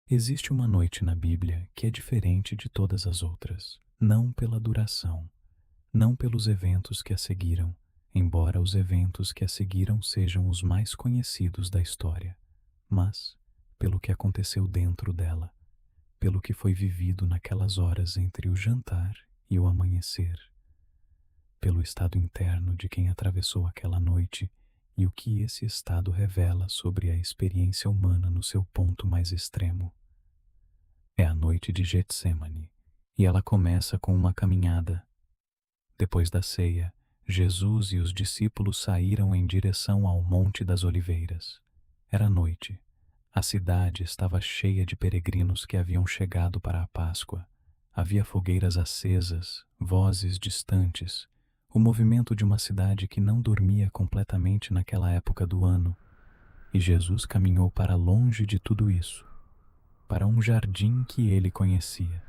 Existe uma noite na Bíblia que é diferente de todas as outras, não pela duração, não pelos eventos que a seguiram, embora os eventos que a seguiram sejam os mais conhecidos da história, mas pelo que aconteceu dentro dela, pelo que foi vivido naquelas horas entre o jantar e o amanhecer, pelo estado interno de quem atravessou aquela noite e o que esse estado revela sobre a experiência humana no seu ponto mais extremo. É a noite de Getsêmani, e ela começa com uma caminhada. Depois da ceia, Jesus e os discípulos saíram em direção ao Monte das Oliveiras. Era noite. A cidade estava cheia de peregrinos que haviam chegado para a Páscoa. Havia fogueiras acesas, vozes distantes, o movimento de uma cidade que não dormia completamente naquela época do ano. E Jesus caminhou para longe de tudo isso, para um jardim que ele conhecia.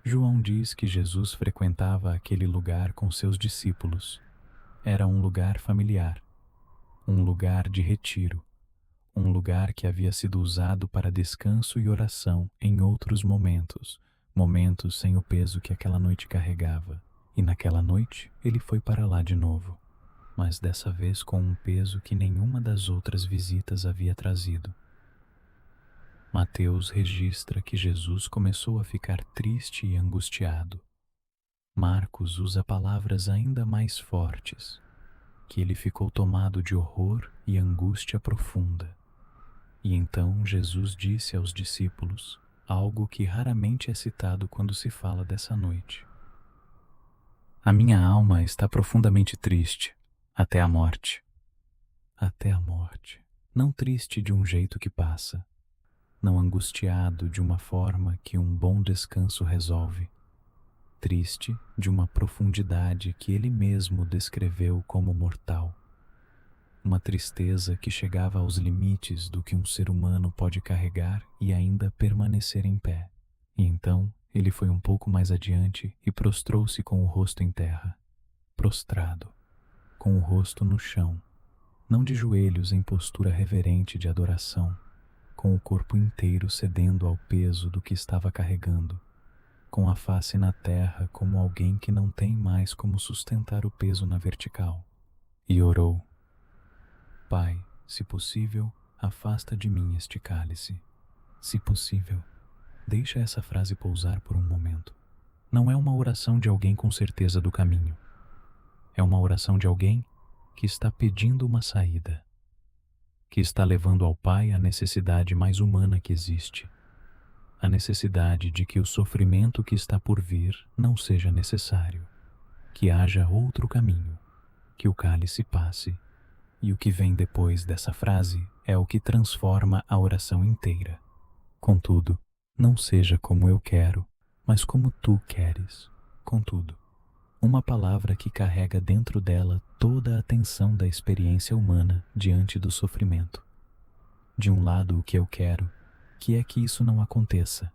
João diz que Jesus frequentava aquele lugar com seus discípulos. Era um lugar familiar, um lugar de retiro, um lugar que havia sido usado para descanso e oração em outros momentos, momentos sem o peso que aquela noite carregava. E naquela noite ele foi para lá de novo, mas dessa vez com um peso que nenhuma das outras visitas havia trazido. Mateus registra que Jesus começou a ficar triste e angustiado. Marcos usa palavras ainda mais fortes, que ele ficou tomado de horror e angústia profunda. E então Jesus disse aos discípulos algo que raramente é citado quando se fala dessa noite. A minha alma está profundamente triste, até a morte. Até a morte. Não triste de um jeito que passa, não angustiado de uma forma que um bom descanso resolve, triste de uma profundidade que ele mesmo descreveu como mortal, uma tristeza que chegava aos limites do que um ser humano pode carregar e ainda permanecer em pé. E então ele foi um pouco mais adiante e prostrou-se com o rosto em terra, prostrado, com o rosto no chão, não de joelhos em postura reverente de adoração, com o corpo inteiro cedendo ao peso do que estava carregando, com a face na terra como alguém que não tem mais como sustentar o peso na vertical. E orou: Pai, se possível, afasta de mim este cálice. Se possível. Deixa essa frase pousar por um momento. Não é uma oração de alguém com certeza do caminho. É uma oração de alguém que está pedindo uma saída, que está levando ao Pai a necessidade mais humana que existe, a necessidade de que o sofrimento que está por vir não seja necessário, que haja outro caminho, que o cálice passe, e o que vem depois dessa frase é o que transforma a oração inteira. Contudo, não seja como eu quero, mas como tu queres. Contudo, uma palavra que carrega dentro dela toda a tensão da experiência humana diante do sofrimento. De um lado o que eu quero, que é que isso não aconteça.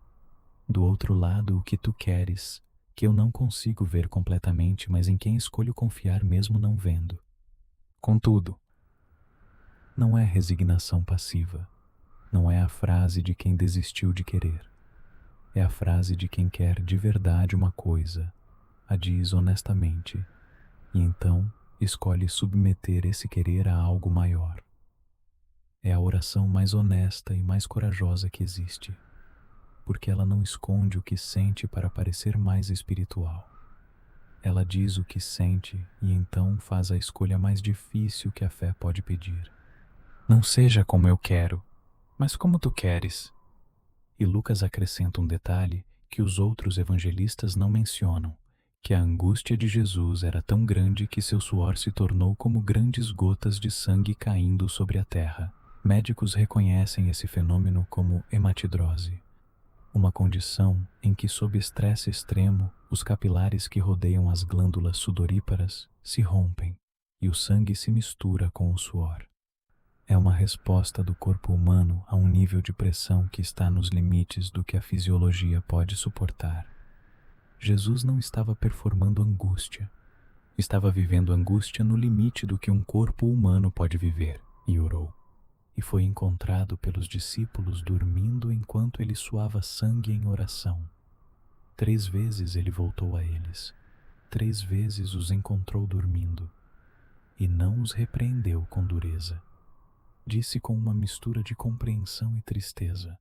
Do outro lado o que tu queres, que eu não consigo ver completamente, mas em quem escolho confiar mesmo não vendo. Contudo, não é resignação passiva, não é a frase de quem desistiu de querer. É a frase de quem quer de verdade uma coisa, a diz honestamente, e então escolhe submeter esse querer a algo maior. É a oração mais honesta e mais corajosa que existe, porque ela não esconde o que sente para parecer mais espiritual. Ela diz o que sente e então faz a escolha mais difícil que a fé pode pedir. Não seja como eu quero, mas como tu queres. E Lucas acrescenta um detalhe que os outros evangelistas não mencionam, que a angústia de Jesus era tão grande que seu suor se tornou como grandes gotas de sangue caindo sobre a terra. Médicos reconhecem esse fenômeno como hematidrose, uma condição em que, sob estresse extremo, os capilares que rodeiam as glândulas sudoríparas se rompem e o sangue se mistura com o suor. É uma resposta do corpo humano a um nível de pressão que está nos limites do que a fisiologia pode suportar. Jesus não estava performando angústia, estava vivendo angústia no limite do que um corpo humano pode viver, e orou. e foi encontrado pelos discípulos dormindo enquanto ele suava sangue em oração. 3 vezes ele voltou a eles, 3 vezes os encontrou dormindo, e não os repreendeu com dureza. Disse com uma mistura de compreensão e tristeza: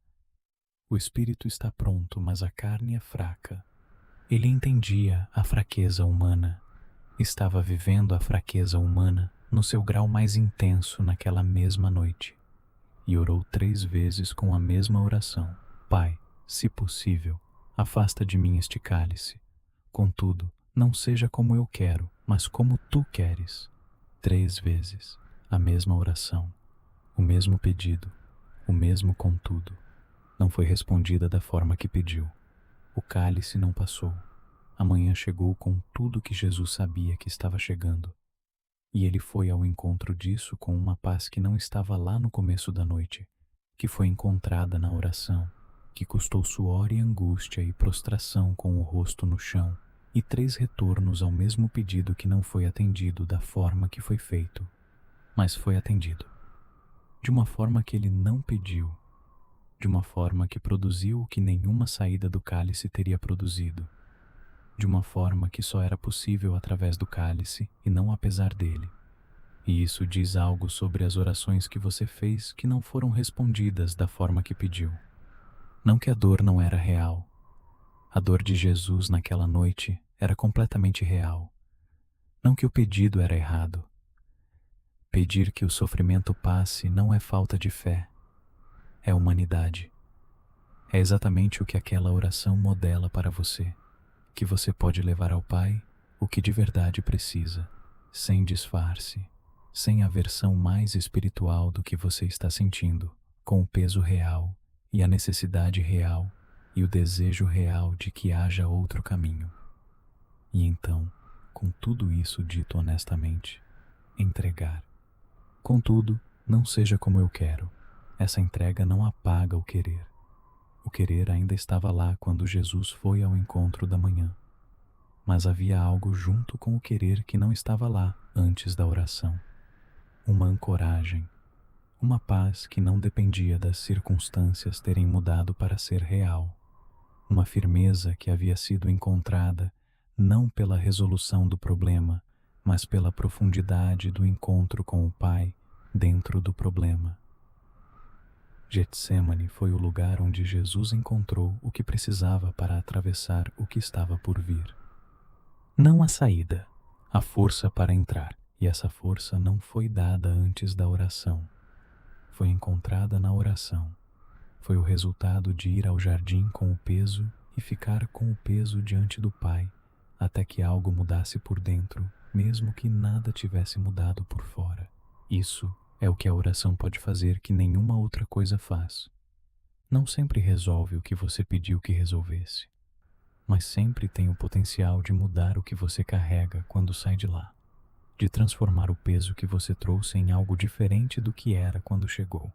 o espírito está pronto, mas a carne é fraca. Ele entendia a fraqueza humana. Estava vivendo a fraqueza humana no seu grau mais intenso naquela mesma noite. E orou 3 vezes com a mesma oração: Pai, se possível, afasta de mim este cálice. Contudo, não seja como eu quero, mas como tu queres. 3 vezes, a mesma oração, o mesmo pedido, o mesmo contudo. Não foi respondida da forma que pediu. O cálice não passou. A manhã chegou com tudo que Jesus sabia que estava chegando. E ele foi ao encontro disso com uma paz que não estava lá no começo da noite, que foi encontrada na oração, que custou suor e angústia e prostração com o rosto no chão, e 3 retornos ao mesmo pedido que não foi atendido da forma que foi feito, mas foi atendido. De uma forma que ele não pediu, de uma forma que produziu o que nenhuma saída do cálice teria produzido, de uma forma que só era possível através do cálice e não apesar dele. E isso diz algo sobre as orações que você fez que não foram respondidas da forma que pediu. Não que a dor não era real. A dor de Jesus naquela noite era completamente real. Não que o pedido era errado. Pedir que o sofrimento passe não é falta de fé. É humanidade. É exatamente o que aquela oração modela para você, que você pode levar ao Pai o que de verdade precisa, sem disfarce, sem a versão mais espiritual do que você está sentindo, com o peso real e a necessidade real e o desejo real de que haja outro caminho. E então, com tudo isso dito honestamente, entregar. Contudo, não seja como eu quero. Essa entrega não apaga o querer. O querer ainda estava lá quando Jesus foi ao encontro da manhã. Mas havia algo junto com o querer que não estava lá antes da oração. Uma ancoragem, uma paz que não dependia das circunstâncias terem mudado para ser real. Uma firmeza que havia sido encontrada não pela resolução do problema, mas pela profundidade do encontro com o Pai dentro do problema. Getsemane foi o lugar onde Jesus encontrou o que precisava para atravessar o que estava por vir. Não a saída, a força para entrar, e essa força não foi dada antes da oração. Foi encontrada na oração. Foi o resultado de ir ao jardim com o peso e ficar com o peso diante do Pai, até que algo mudasse por dentro, mesmo que nada tivesse mudado por fora. Isso é o que a oração pode fazer que nenhuma outra coisa faz. Não sempre resolve o que você pediu que resolvesse, mas sempre tem o potencial de mudar o que você carrega quando sai de lá, de transformar o peso que você trouxe em algo diferente do que era quando chegou,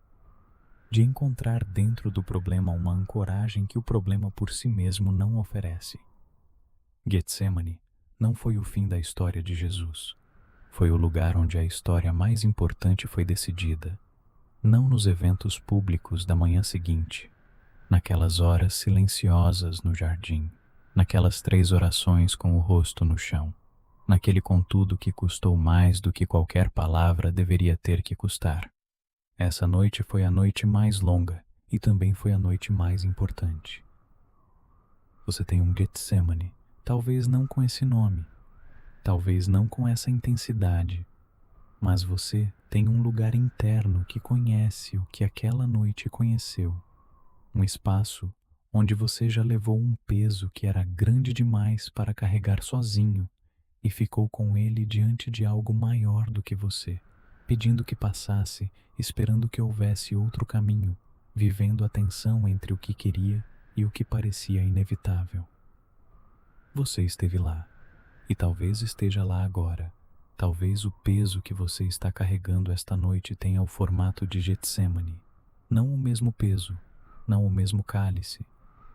de encontrar dentro do problema uma ancoragem que o problema por si mesmo não oferece. Getsemane não foi o fim da história de Jesus. Foi o lugar onde a história mais importante foi decidida, não nos eventos públicos da manhã seguinte, naquelas horas silenciosas no jardim, naquelas 3 orações com o rosto no chão, naquele contudo que custou mais do que qualquer palavra deveria ter que custar. Essa noite foi a noite mais longa e também foi a noite mais importante. Você tem um Getsemane, talvez não com esse nome, talvez não com essa intensidade, mas você tem um lugar interno que conhece o que aquela noite conheceu. Um espaço onde você já levou um peso que era grande demais para carregar sozinho e ficou com ele diante de algo maior do que você, pedindo que passasse, esperando que houvesse outro caminho, vivendo a tensão entre o que queria e o que parecia inevitável. Você esteve lá. E talvez esteja lá agora. Talvez o peso que você está carregando esta noite tenha o formato de Getsemane. Não o mesmo peso, não o mesmo cálice,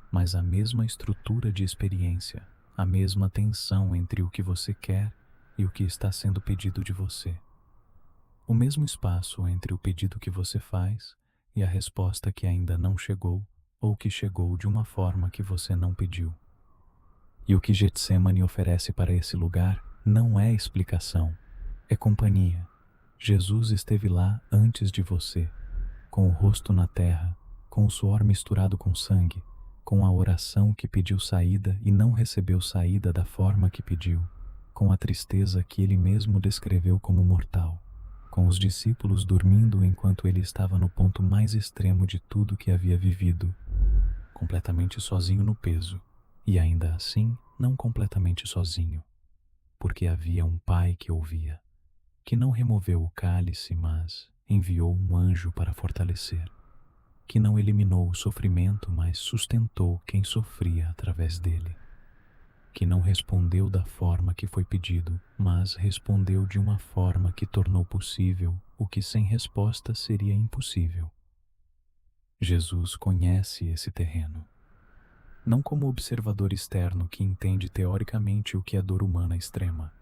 mas a mesma estrutura de experiência, a mesma tensão entre o que você quer e o que está sendo pedido de você. O mesmo espaço entre o pedido que você faz e a resposta que ainda não chegou ou que chegou de uma forma que você não pediu. E o que Getsemane oferece para esse lugar não é explicação, é companhia. Jesus esteve lá antes de você, com o rosto na terra, com o suor misturado com sangue, com a oração que pediu saída e não recebeu saída da forma que pediu, com a tristeza que ele mesmo descreveu como mortal, com os discípulos dormindo enquanto ele estava no ponto mais extremo de tudo que havia vivido, completamente sozinho no peso, e ainda assim não completamente sozinho, porque havia um Pai que ouvia, que não removeu o cálice, mas enviou um anjo para fortalecer, que não eliminou o sofrimento, mas sustentou quem sofria através dele, que não respondeu da forma que foi pedido, mas respondeu de uma forma que tornou possível o que sem resposta seria impossível. Jesus conhece esse terreno, não como observador externo que entende teoricamente o que é dor humana extrema,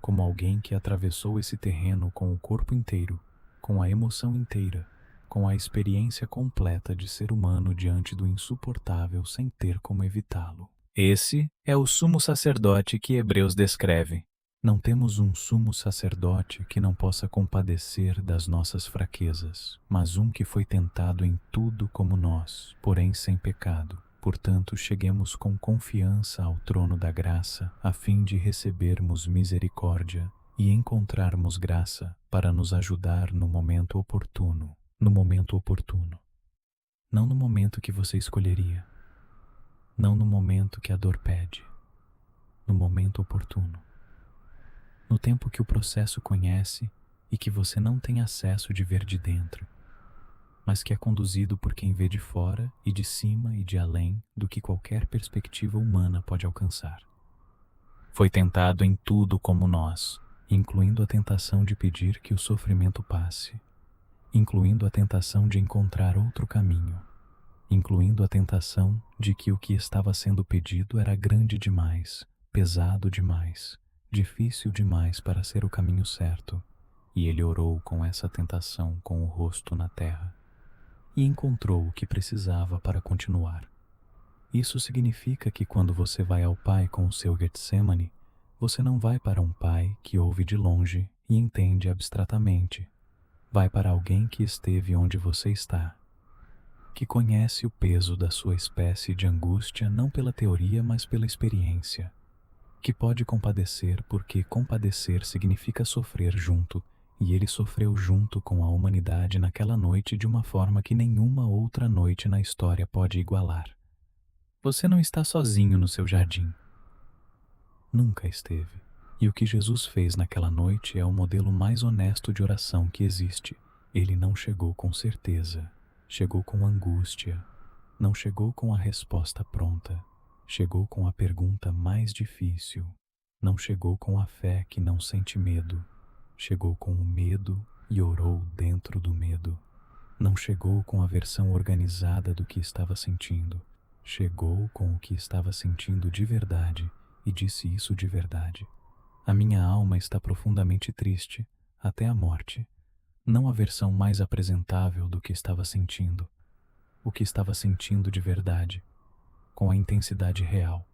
como alguém que atravessou esse terreno com o corpo inteiro, com a emoção inteira, com a experiência completa de ser humano diante do insuportável sem ter como evitá-lo. Esse é o sumo sacerdote que Hebreus descreve. Não temos um sumo sacerdote que não possa compadecer das nossas fraquezas, mas um que foi tentado em tudo como nós, porém sem pecado. Portanto, cheguemos com confiança ao trono da graça, a fim de recebermos misericórdia e encontrarmos graça para nos ajudar no momento oportuno. No momento oportuno. Não no momento que você escolheria. Não no momento que a dor pede. No momento oportuno. No tempo que o processo conhece e que você não tem acesso de ver de dentro, mas que é conduzido por quem vê de fora e de cima e de além do que qualquer perspectiva humana pode alcançar. Foi tentado em tudo como nós, incluindo a tentação de pedir que o sofrimento passe, incluindo a tentação de encontrar outro caminho, incluindo a tentação de que o que estava sendo pedido era grande demais, pesado demais, difícil demais para ser o caminho certo, e ele orou com essa tentação com o rosto na terra. E encontrou o que precisava para continuar. Isso significa que quando você vai ao Pai com o seu Getsemane, você não vai para um Pai que ouve de longe e entende abstratamente. Vai para alguém que esteve onde você está, que conhece o peso da sua espécie de angústia não pela teoria, mas pela experiência, que pode compadecer porque compadecer significa sofrer junto, e ele sofreu junto com a humanidade naquela noite de uma forma que nenhuma outra noite na história pode igualar. Você não está sozinho no seu jardim. Nunca esteve. E o que Jesus fez naquela noite é o modelo mais honesto de oração que existe. Ele não chegou com certeza, chegou com angústia, não chegou com a resposta pronta, chegou com a pergunta mais difícil, não chegou com a fé que não sente medo, chegou com o medo e orou dentro do medo. Não chegou com a versão organizada do que estava sentindo. Chegou com o que estava sentindo de verdade e disse isso de verdade. A minha alma está profundamente triste, até a morte. Não a versão mais apresentável do que estava sentindo. O que estava sentindo de verdade, com a intensidade real,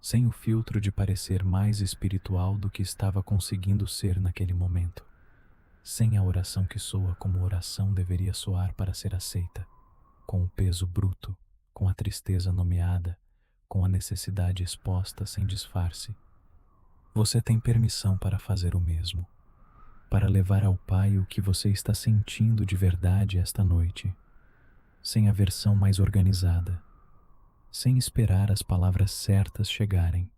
sem o filtro de parecer mais espiritual do que estava conseguindo ser naquele momento, sem a oração que soa como oração deveria soar para ser aceita, com o peso bruto, com a tristeza nomeada, com a necessidade exposta sem disfarce. Você tem permissão para fazer o mesmo, para levar ao Pai o que você está sentindo de verdade esta noite, sem a versão mais organizada, sem esperar as palavras certas chegarem,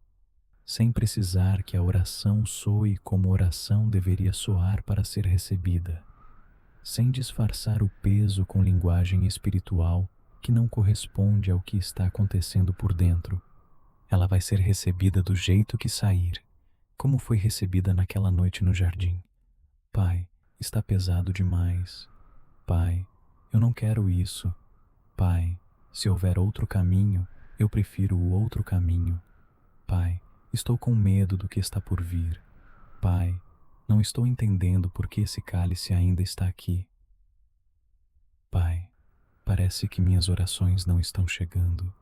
sem precisar que a oração soe como oração deveria soar para ser recebida, sem disfarçar o peso com linguagem espiritual que não corresponde ao que está acontecendo por dentro. Ela vai ser recebida do jeito que sair, como foi recebida naquela noite no jardim. Pai, está pesado demais. Pai, eu não quero isso. Pai, se houver outro caminho, eu prefiro o outro caminho. Pai, estou com medo do que está por vir. Pai, Não estou entendendo por que esse cálice ainda está aqui. Pai, parece que minhas orações não estão chegando.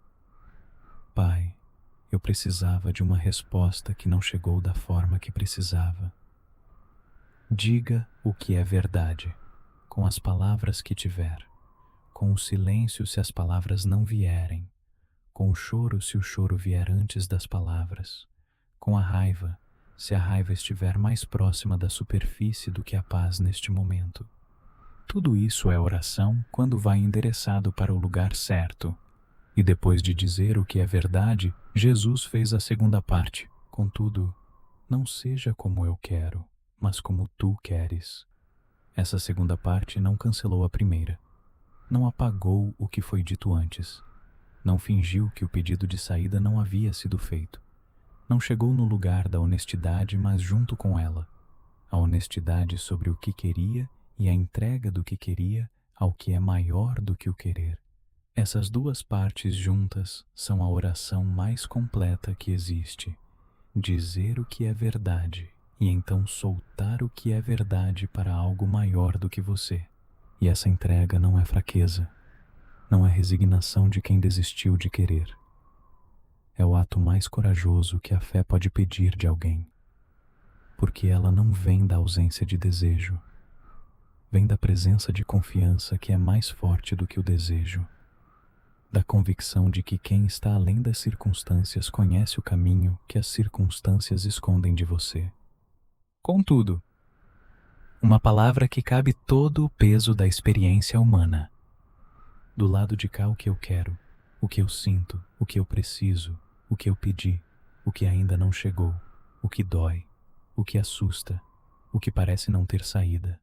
Pai, eu precisava de uma resposta que não chegou da forma que precisava. Diga o que é verdade, com as palavras que tiver, com o silêncio se as palavras não vierem, com o choro se o choro vier antes das palavras, com a raiva se a raiva estiver mais próxima da superfície do que a paz neste momento. Tudo isso é oração quando vai endereçado para o lugar certo. E depois de dizer o que é verdade, Jesus fez a segunda parte. Contudo, não seja como eu quero, mas como tu queres. Essa segunda parte não cancelou a primeira. Não apagou o que foi dito antes. Não fingiu que o pedido de saída não havia sido feito. Não chegou no lugar da honestidade, mas junto com ela. A honestidade sobre o que queria e a entrega do que queria ao que é maior do que o querer. Essas duas partes juntas são a oração mais completa que existe. Dizer o que é verdade e então soltar o que é verdade para algo maior do que você. E essa entrega não é fraqueza, não é resignação de quem desistiu de querer. É o ato mais corajoso que a fé pode pedir de alguém, porque ela não vem da ausência de desejo, vem da presença de confiança que é mais forte do que o desejo, da convicção de que quem está além das circunstâncias conhece o caminho que as circunstâncias escondem de você. Contudo, uma palavra que cabe todo o peso da experiência humana. Do lado de cá o que eu quero, o que eu sinto, o que eu preciso, o que eu pedi, o que ainda não chegou, o que dói, o que assusta, o que parece não ter saída.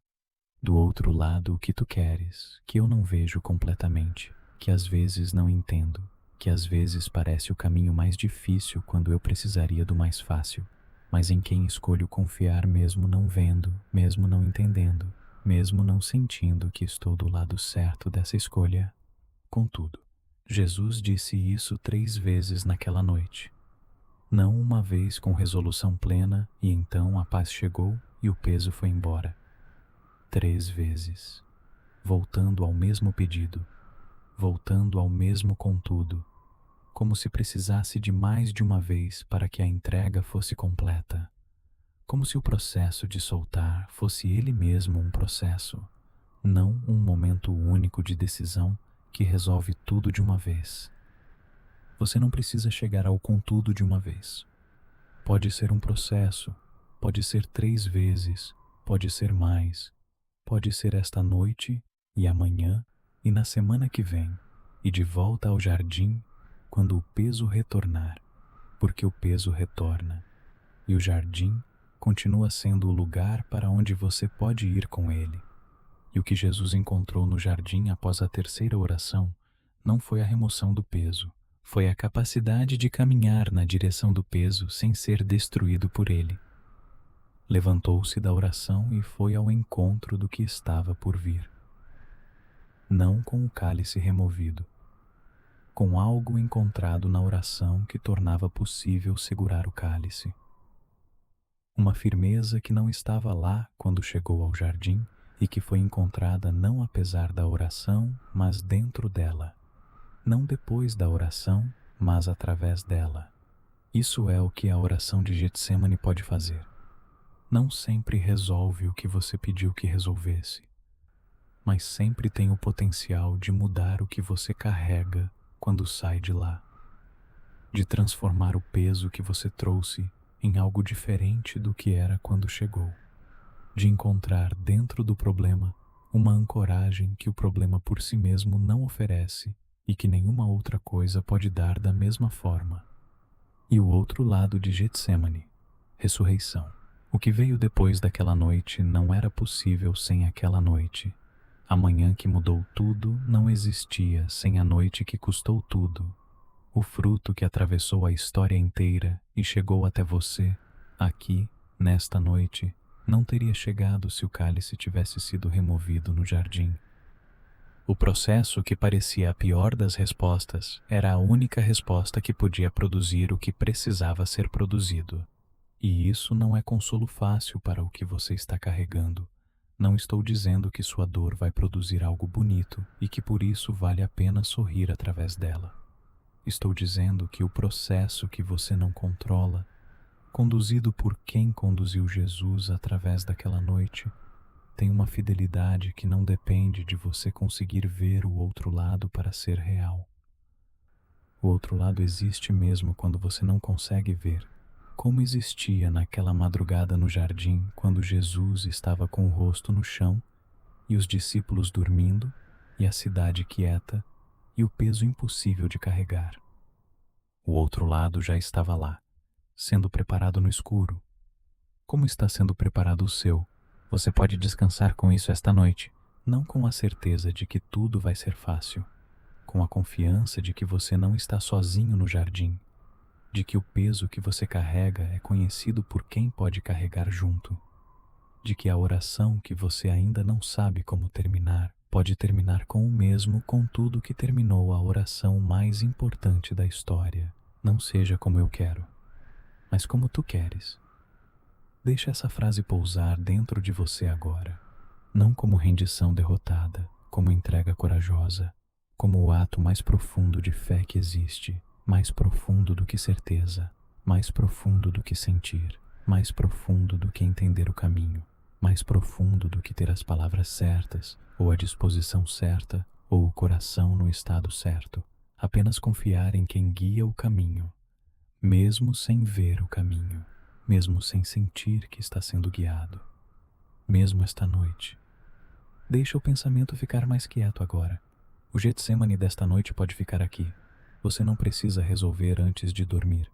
Do outro lado o que tu queres, que eu não vejo completamente, que às vezes não entendo, que às vezes parece o caminho mais difícil quando eu precisaria do mais fácil, mas em quem escolho confiar mesmo não vendo, mesmo não entendendo, mesmo não sentindo que estou do lado certo dessa escolha. Contudo, Jesus disse isso 3 vezes naquela noite. Não uma vez com resolução plena e então a paz chegou e o peso foi embora. 3 vezes, voltando ao mesmo pedido, voltando ao mesmo contudo, como se precisasse de mais de uma vez para que a entrega fosse completa, como se o processo de soltar fosse ele mesmo um processo, não um momento único de decisão que resolve tudo de uma vez. Você não precisa chegar ao contudo de uma vez. Pode ser um processo, pode ser 3 vezes, pode ser mais, pode ser esta noite e amanhã e na semana que vem, e de volta ao jardim quando o peso retornar, porque o peso retorna, e o jardim continua sendo o lugar para onde você pode ir com ele. E o que Jesus encontrou no jardim após a terceira oração não foi a remoção do peso, foi a capacidade de caminhar na direção do peso sem ser destruído por ele. Levantou-se da oração e foi ao encontro do que estava por vir. Não com o cálice removido, com algo encontrado na oração que tornava possível segurar o cálice. Uma firmeza que não estava lá quando chegou ao jardim e que foi encontrada não apesar da oração, mas dentro dela. Não depois da oração, mas através dela. Isso é o que a oração de Getsemane pode fazer. Não sempre resolve o que você pediu que resolvesse, mas sempre tem o potencial de mudar o que você carrega quando sai de lá, de transformar o peso que você trouxe em algo diferente do que era quando chegou, de encontrar dentro do problema uma ancoragem que o problema por si mesmo não oferece e que nenhuma outra coisa pode dar da mesma forma. E o outro lado de Getsemane, ressurreição. O que veio depois daquela noite não era possível sem aquela noite. A manhã que mudou tudo não existia sem a noite que custou tudo. O fruto que atravessou a história inteira e chegou até você, aqui, nesta noite, não teria chegado se o cálice tivesse sido removido no jardim. O processo que parecia a pior das respostas era a única resposta que podia produzir o que precisava ser produzido. E isso não é consolo fácil para o que você está carregando. Não estou dizendo que sua dor vai produzir algo bonito e que por isso vale a pena sorrir através dela. Estou dizendo que o processo que você não controla, conduzido por quem conduziu Jesus através daquela noite, tem uma fidelidade que não depende de você conseguir ver o outro lado para ser real. O outro lado existe mesmo quando você não consegue ver, como existia naquela madrugada no jardim quando Jesus estava com o rosto no chão e os discípulos dormindo e a cidade quieta e o peso impossível de carregar. O outro lado já estava lá, sendo preparado no escuro. Como está sendo preparado o seu? Você pode descansar com isso esta noite, não com a certeza de que tudo vai ser fácil, com a confiança de que você não está sozinho no jardim, de que o peso que você carrega é conhecido por quem pode carregar junto, de que a oração que você ainda não sabe como terminar pode terminar com o mesmo com tudo que terminou a oração mais importante da história. Não seja como eu quero, mas como tu queres. Deixa essa frase pousar dentro de você agora, não como rendição derrotada, como entrega corajosa, como o ato mais profundo de fé que existe, mais profundo do que certeza, mais profundo do que sentir, mais profundo do que entender o caminho, mais profundo do que ter as palavras certas, ou a disposição certa, ou o coração no estado certo. Apenas confiar em quem guia o caminho, mesmo sem ver o caminho, mesmo sem sentir que está sendo guiado, mesmo esta noite. Deixa o pensamento ficar mais quieto agora. O Getsemane desta noite pode ficar aqui. Você não precisa resolver antes de dormir.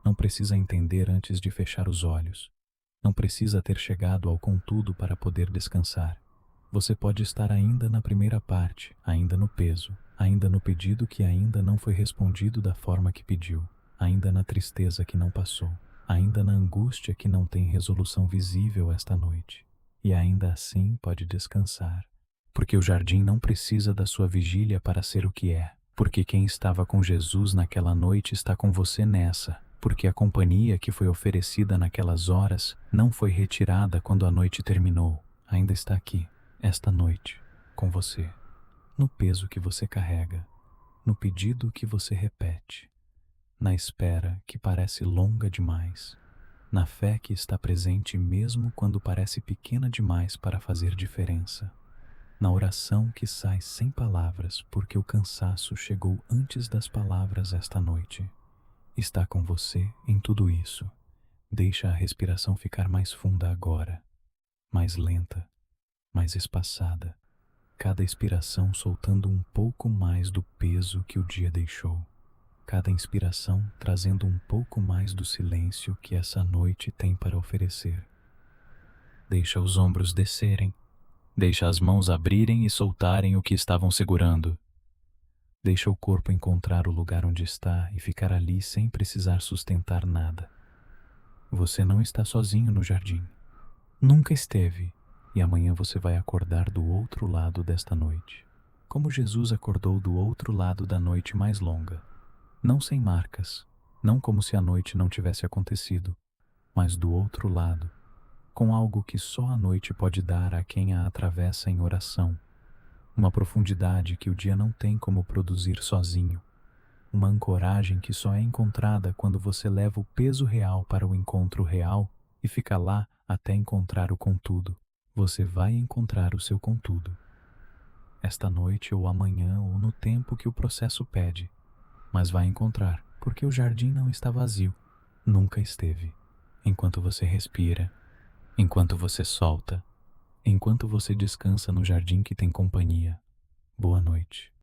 Não precisa entender antes de fechar os olhos. Não precisa ter chegado ao contudo para poder descansar. Você pode estar ainda na primeira parte, ainda no peso, ainda no pedido que ainda não foi respondido da forma que pediu, ainda na tristeza que não passou, ainda na angústia que não tem resolução visível esta noite. E ainda assim pode descansar, porque o jardim não precisa da sua vigília para ser o que é, porque quem estava com Jesus naquela noite está com você nessa, porque a companhia que foi oferecida naquelas horas não foi retirada quando a noite terminou, ainda está aqui, esta noite, com você, no peso que você carrega, no pedido que você repete, na espera que parece longa demais, na fé que está presente mesmo quando parece pequena demais para fazer diferença, na oração que sai sem palavras porque o cansaço chegou antes das palavras esta noite. Está com você em tudo isso. Deixa a respiração ficar mais funda agora, mais lenta, mais espaçada, cada expiração soltando um pouco mais do peso que o dia deixou, cada inspiração trazendo um pouco mais do silêncio que essa noite tem para oferecer. Deixa os ombros descerem, deixa as mãos abrirem e soltarem o que estavam segurando. Deixa o corpo encontrar o lugar onde está e ficar ali sem precisar sustentar nada. Você não está sozinho no jardim. Nunca esteve. E amanhã você vai acordar do outro lado desta noite, como Jesus acordou do outro lado da noite mais longa. Não sem marcas, não como se a noite não tivesse acontecido, mas do outro lado, com algo que só a noite pode dar a quem a atravessa em oração. Uma profundidade que o dia não tem como produzir sozinho. Uma ancoragem que só é encontrada quando você leva o peso real para o encontro real e fica lá até encontrar o contudo. Você vai encontrar o seu contudo. Esta noite ou amanhã ou no tempo que o processo pede. Mas vai encontrar, porque o jardim não está vazio. Nunca esteve. Enquanto você respira, enquanto você solta, enquanto você descansa no jardim que tem companhia. Boa noite.